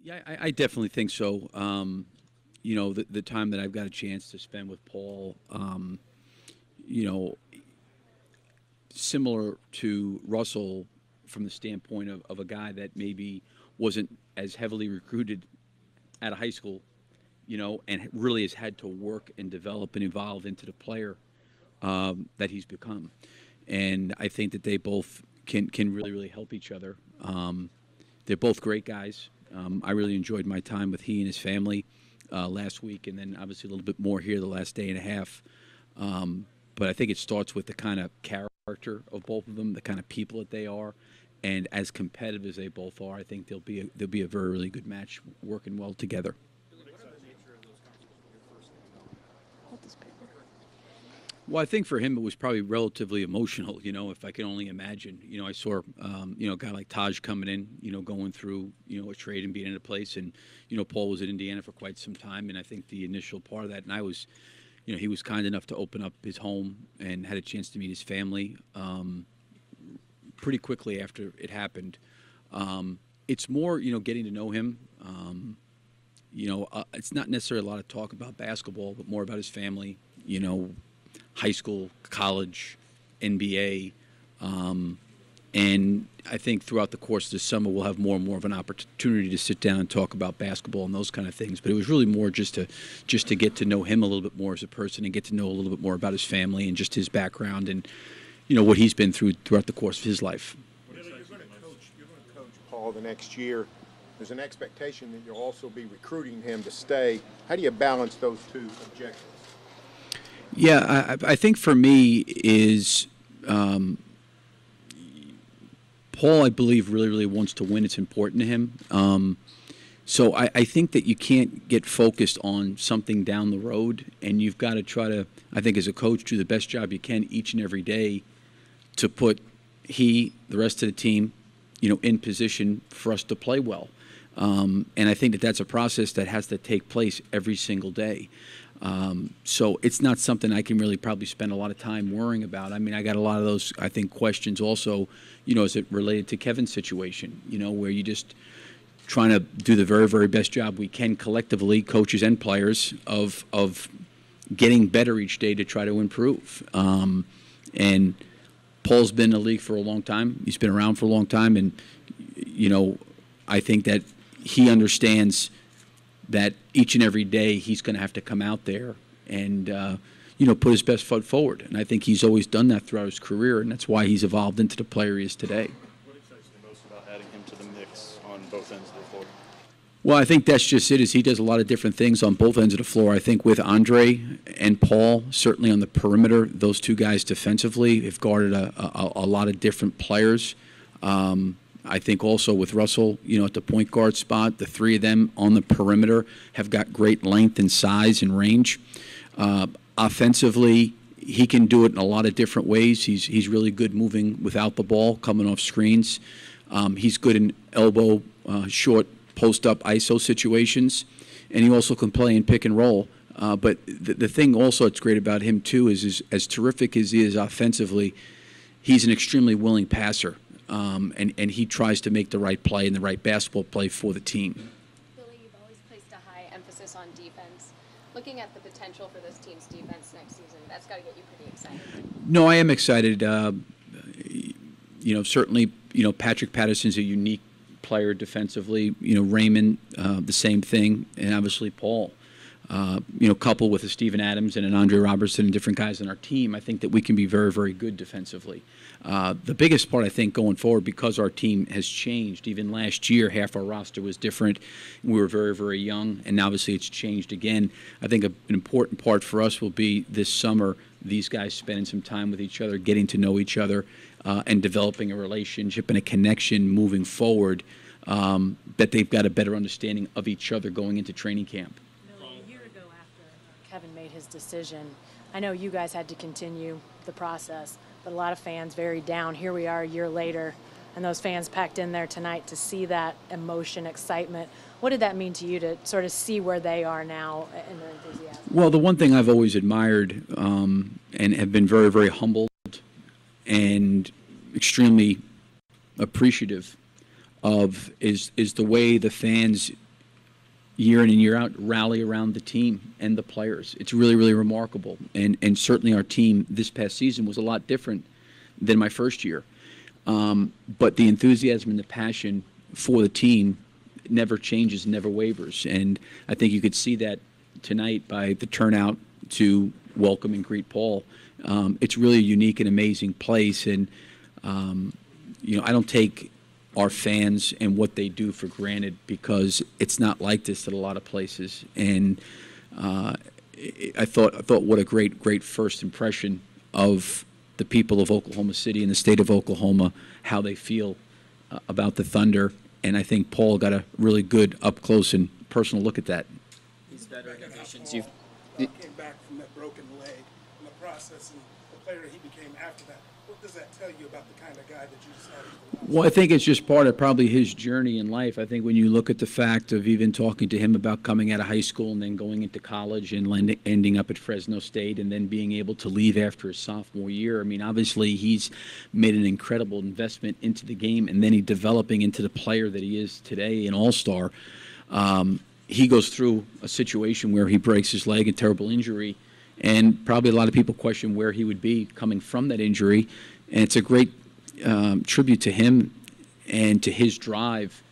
Yeah, I definitely think so. The time that I've got a chance to spend with Paul, you know, similar to Russell from the standpoint of a guy that maybe wasn't as heavily recruited out of high school, and really has had to work and develop and evolve into the player that he's become. And I think that they both can really, really help each other. They're both great guys. I really enjoyed my time with he and his family last week, and then obviously a little bit more here the last day and a half. But I think it starts with the kind of character of both of them, the kind of people that they are, and as competitive as they both are, I think they'll be a very really good match, working well together. Well, I think for him it was probably relatively emotional. If I can only imagine. I saw a guy like Taj coming in, going through a trade and being in a place, and Paul was in Indiana for quite some time, and I think the initial part of that, and I was. He was kind enough to open up his home and had a chance to meet his family pretty quickly after it happened. It's more, getting to know him. It's not necessarily a lot of talk about basketball, but more about his family. High school, college, NBA. And I think throughout the course of the summer, we'll have more and more of an opportunity to sit down and talk about basketball and those kind of things. But it was really more just to get to know him a little bit more as a person and get to know a little bit more about his family and just his background and what he's been through throughout the course of his life. You're going to coach Paul the next year. There's an expectation that you'll also be recruiting him to stay. How do you balance those two objectives? Yeah, I think for me is. Paul, I believe, really, really wants to win. It's important to him. So I think that you can't get focused on something down the road, and you've got to try to, I think, as a coach, do the best job you can each and every day to put the rest of the team, in position for us to play well. And I think that that's a process that has to take place every single day. So it's not something I can really probably spend a lot of time worrying about. I mean, I got a lot of those, I think, questions also, as it related to Kevin's situation, where you just trying to do the very, very best job we can collectively, coaches and players, of getting better each day to try to improve. And Paul's been in the league for a long time. He's been around for a long time. And, I think that he understands that each and every day he's going to have to come out there and, put his best foot forward. And I think he's always done that throughout his career, and that's why he's evolved into the player he is today. What excites you most about adding him to the mix on both ends of the floor? Well, I think that's just it, is he does a lot of different things on both ends of the floor. I think with Andre and Paul, certainly on the perimeter, those two guys defensively have guarded a lot of different players. I think also with Russell, at the point guard spot, the three of them on the perimeter have got great length and size and range. Offensively, he can do it in a lot of different ways. He's really good moving without the ball, coming off screens. He's good in elbow, short, post-up ISO situations, and he also can play in pick and roll. But the thing also that's great about him, too, is as terrific as he is offensively, he's an extremely willing passer. And he tries to make the right play and the right basketball play for the team. Billy, you've always placed a high emphasis on defense. Looking at the potential for this team's defense next season, that's got to get you pretty excited. No, I am excited. Certainly, Patrick Patterson's a unique player defensively. Raymond, the same thing, and obviously Paul. Coupled with a Steven Adams and an Andre Robertson and different guys on our team, I think that we can be very, very good defensively. The biggest part, I think, going forward, because our team has changed. Even last year, half our roster was different. We were very, very young, and obviously it's changed again. I think an important part for us will be this summer, these guys spending some time with each other, getting to know each other, and developing a relationship and a connection moving forward, that they've got a better understanding of each other going into training camp. Kevin made his decision. I know you guys had to continue the process, but a lot of fans very down. Here we are a year later, and those fans packed in there tonight to see that emotion, excitement. What did that mean to you to sort of see where they are now in their enthusiasm? Well, the one thing I've always admired and have been very, very humbled and extremely appreciative of is the way the fans year in and year out, rally around the team and the players. It's really, really remarkable. And certainly our team this past season was a lot different than my first year. But the enthusiasm and the passion for the team never changes, never wavers. And I think you could see that tonight by the turnout to welcome and greet Paul. It's really a unique and amazing place. And, I don't take our fans and what they do for granted, because it's not like this at a lot of places. And I thought what a great first impression of the people of Oklahoma City and the state of Oklahoma, how they feel about the Thunder. And I think Paul got a really good up close and personal look at that. These veteran additions, came back from that broken leg in the process, and the player he became after that. What does that tell you about the kind of guy that you decided to be? Well, I think it's just part of probably his journey in life. I think when you look at the fact of even talking to him about coming out of high school and then going into college and ending up at Fresno State and then being able to leave after his sophomore year, I mean, obviously he's made an incredible investment into the game, and then he's developing into the player that he is today, an all-star. He goes through a situation where he breaks his leg, a terrible injury, and probably a lot of people question where he would be coming from that injury. And it's a great tribute to him and to his drive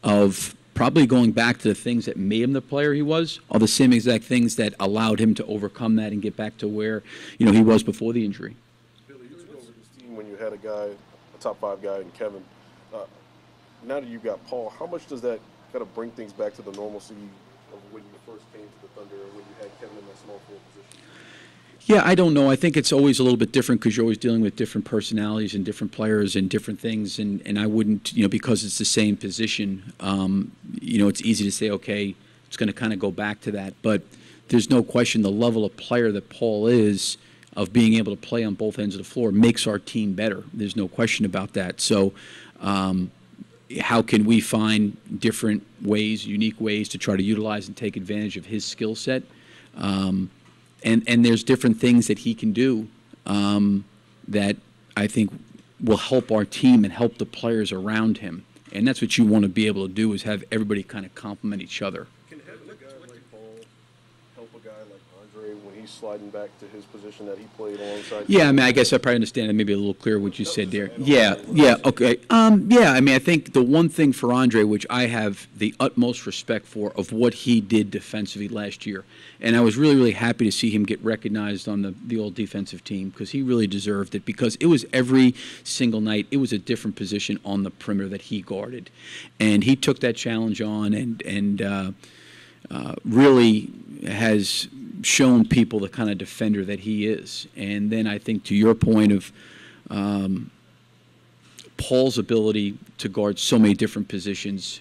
of probably going back to the things that made him the player he was, are the same exact things that allowed him to overcome that and get back to where he was before the injury. Billy, you took over this team when you had a top 5 guy in Kevin. Now that you've got Paul, how much does that kind of bring things back to the normalcy of when you first came to the Thunder and when you had Kevin in that small forward position? Yeah, I don't know. I think it's always a little bit different because you're always dealing with different personalities and different players and different things. And I wouldn't, because it's the same position, it's easy to say, okay, it's going to kind of go back to that. But there's no question the level of player that Paul is, of being able to play on both ends of the floor, makes our team better. There's no question about that. So how can we find different ways, unique ways to try to utilize and take advantage of his skill set? And there's different things that he can do that I think will help our team and help the players around him. And that's what you want to be able to do, is have everybody kind of complement each other. Can having a guy like Paul help a guy like Andre when he's sliding back to his position that he played alongside? Yeah, I mean, I guess I probably understand it maybe a little clearer what you said there. Yeah, okay. I mean, I think the one thing for Andre, which I have the utmost respect for, of what he did defensively last year, and I was really, really happy to see him get recognized on the old defensive team, because he really deserved it, because it was every single night, it was a different position on the perimeter that he guarded. And he took that challenge on and really has shown people the kind of defender that he is. And then I think, to your point of Paul's ability to guard so many different positions,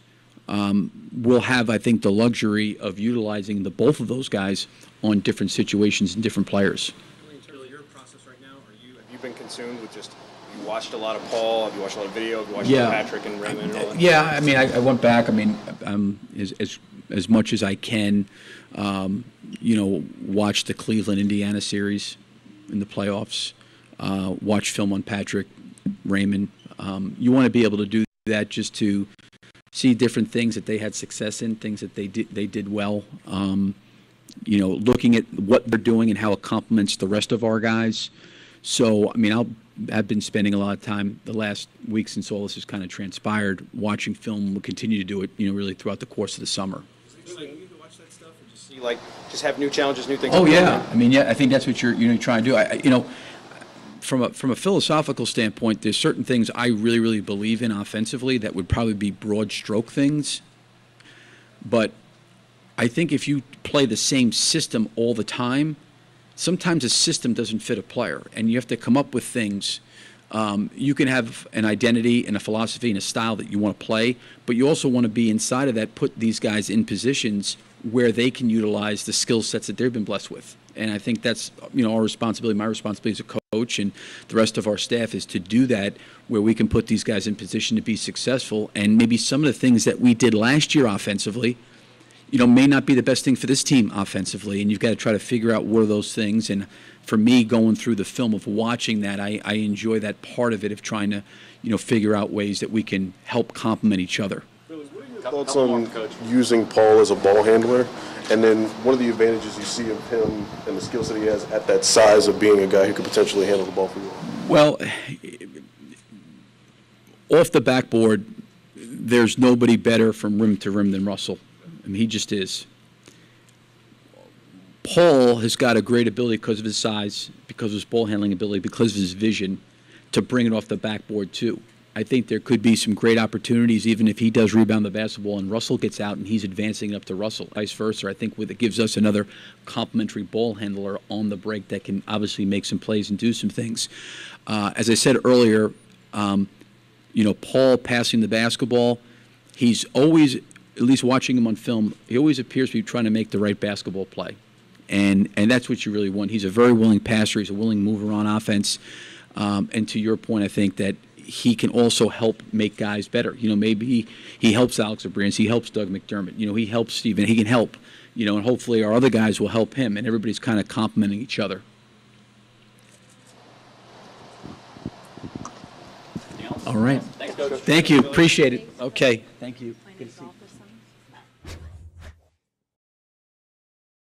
we'll have, I think, the luxury of utilizing both of those guys on different situations and different players. Billy, your process right now, have you been consumed with just, you watched a lot of Paul, have you watched a lot of video, have you watched a lot of Patrick and Raymond and all that? Yeah, I mean, I went back, I mean, as much as I can, watch the Cleveland-Indiana series in the playoffs, watch film on Patrick, Raymond. You want to be able to do that just to see different things that they had success in, things that they did well. Looking at what they're doing and how it complements the rest of our guys. So, I mean, I've been spending a lot of time the last week since all this has kind of transpired, watching film. We'll continue to do it, really throughout the course of the summer. Just have new challenges, new things. Oh yeah, I mean, I think that's what you're trying to do. From a philosophical standpoint, there's certain things I really, really believe in offensively that would probably be broad stroke things. But I think if you play the same system all the time, sometimes a system doesn't fit a player, and you have to come up with things. You can have an identity and a philosophy and a style that you want to play, but you also want to be inside of that, put these guys in positions where they can utilize the skill sets that they've been blessed with. And I think that's, our responsibility, my responsibility as a coach and the rest of our staff, is to do that, where we can put these guys in position to be successful. And maybe some of the things that we did last year offensively, may not be the best thing for this team offensively. And you've got to try to figure out what are those things. And for me, going through the film of watching that, I enjoy that part of it, of trying to, figure out ways that we can help complement each other. Billy, what are your Thoughts on using Paul as a ball handler, and then what are the advantages you see of him and the skill set he has at that size of being a guy who could potentially handle the ball for you? Well, off the backboard, there's nobody better from rim to rim than Russell. I mean, he just is. Paul has got a great ability because of his size, because of his ball handling ability, because of his vision to bring it off the backboard too. I think there could be some great opportunities even if he does rebound the basketball and Russell gets out and he's advancing it up to Russell, vice versa. I think it gives us another complementary ball handler on the break that can obviously make some plays and do some things. As I said earlier, Paul passing the basketball, he's always, at least watching him on film, he always appears to be trying to make the right basketball play. And that's what you really want. He's a very willing passer. He's a willing mover on offense. And to your point, I think that he can also help make guys better. Maybe he helps Alex Abrines. He helps Doug McDermott. He helps Steven. He can help, and hopefully our other guys will help him. And everybody's kind of complimenting each other. All right. Thanks, Coach. Thank you. Appreciate it. Okay. Thank you. Good to see you.